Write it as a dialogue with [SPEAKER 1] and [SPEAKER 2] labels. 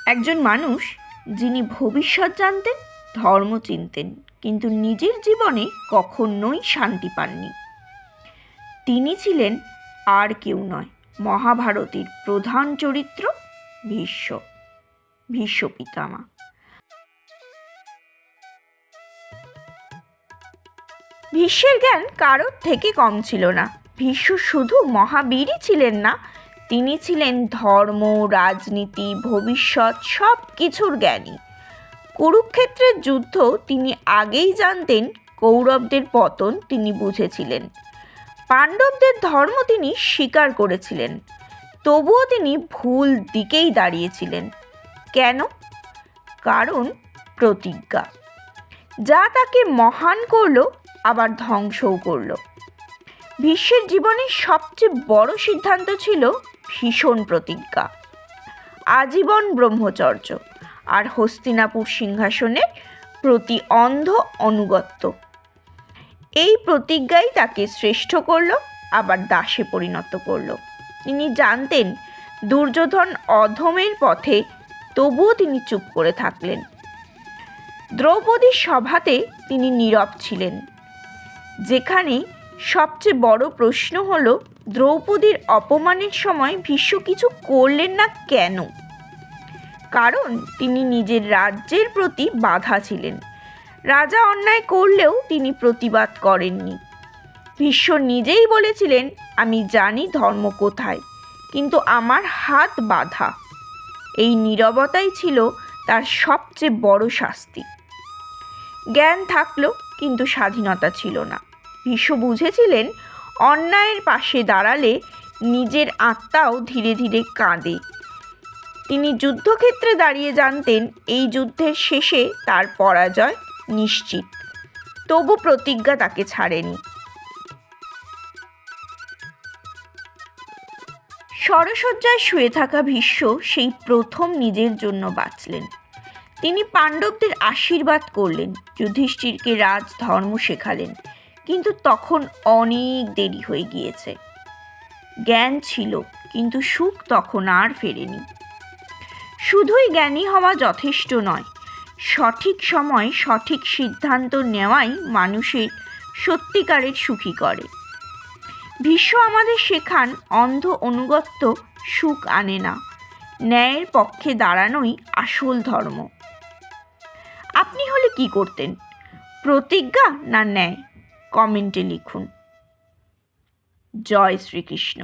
[SPEAKER 1] একজন মানুষ যিনি ভবিষ্যৎ জানতেন, ধর্ম চিনতেন, কিন্তু নিজের জীবনে কখনোই শান্তি পাননি। তিনি ছিলেন আর কেউ নয়, মহাভারতের প্রধান চরিত্র ভীষ্ম পিতামা। ভীষ্মের জ্ঞান কারোর থেকে কম ছিল না। ভীষ্ম শুধু মহাবীরই ছিলেন না, তিনি ছিলেন ধর্ম, রাজনীতি, ভবিষ্যৎ সব কিছুর জ্ঞানী। কুরুক্ষেত্রের যুদ্ধ তিনি আগেই জানতেন, কৌরবদের পতন তিনি বুঝেছিলেন, পাণ্ডবদের ধর্ম তিনি স্বীকার করেছিলেন, তবুও তিনি ভুল দিকেই দাঁড়িয়েছিলেন। কেন? কারণ প্রতিজ্ঞা, যা তাকে মহান করলো আবার ধ্বংসও করলো। ভীষ্মের জীবনের সবচেয়ে বড় সিদ্ধান্ত ছিল ভীষণ প্রতিজ্ঞা, আজীবন ব্রহ্মচর্য আর হস্তিনাপুর সিংহাসনের প্রতি অন্ধ অনুগত্য। এই প্রতিজ্ঞাই তাকে শ্রেষ্ঠ করলো, আবার দাসে পরিণত করলো। তিনি জানতেন দুর্যোধন অধমের পথে, তবুও তিনি চুপ করে থাকলেন। দ্রৌপদীর সভাতে তিনি নীরব ছিলেন, যেখানে সবচেয়ে বড় প্রশ্ন হলো দ্রৌপদীর অপমানের সময় ভীষ্ম কিছু করলেন না কেন? কারণ তিনি নিজের রাজ্যের প্রতি বাধা ছিলেন। রাজা অন্যায় করলেও তিনি প্রতিবাদ করেননি। ভীষ্ম নিজেই বলেছিলেন, আমি জানি ধর্ম কোথায়, কিন্তু আমার হাত বাঁধা। এই নীরবতাই ছিল তার সবচেয়ে বড় শাস্তি। জ্ঞান থাকলো, কিন্তু স্বাধীনতা ছিল না। ভীষ্ম বুঝেছিলেন অন্যায়ের পাশে দাঁড়ালে নিজের আত্মাও ধীরে ধীরে কাঁদে। তিনি যুদ্ধক্ষেত্রে দাঁড়িয়ে জানতেন এই যুদ্ধের শেষে তার পরাজয় নিশ্চিত, তবু প্রতিজ্ঞা তাকে ছাড়েনি। শরশয্যায় শুয়ে থাকা ভীষ্ম সেই প্রথম নিজের জন্য বাঁচলেন। তিনি পাণ্ডবদের আশীর্বাদ করলেন, যুধিষ্ঠিরকে রাজধর্ম শেখালেন, কিন্তু তখন অনেক দেরি হয়ে গিয়েছে। জ্ঞান ছিল, কিন্তু সুখ তখন আর ফেরেনি। শুধুই জ্ঞানী হওয়া যথেষ্ট নয়, সঠিক সময় সঠিক সিদ্ধান্ত নেওয়াই মানুষের সত্যিকারের সুখী করে। ভীষ্ম আমাদের শেখান অন্ধ অনুগত্য সুখ আনে না, ন্যায়ের পক্ষে দাঁড়ানোই আসল ধর্ম। আপনি হলে কি করতেন? প্রতিজ্ঞা না ন্যায়? কমেন্টে লিখুন। জয় শ্রীকৃষ্ণ।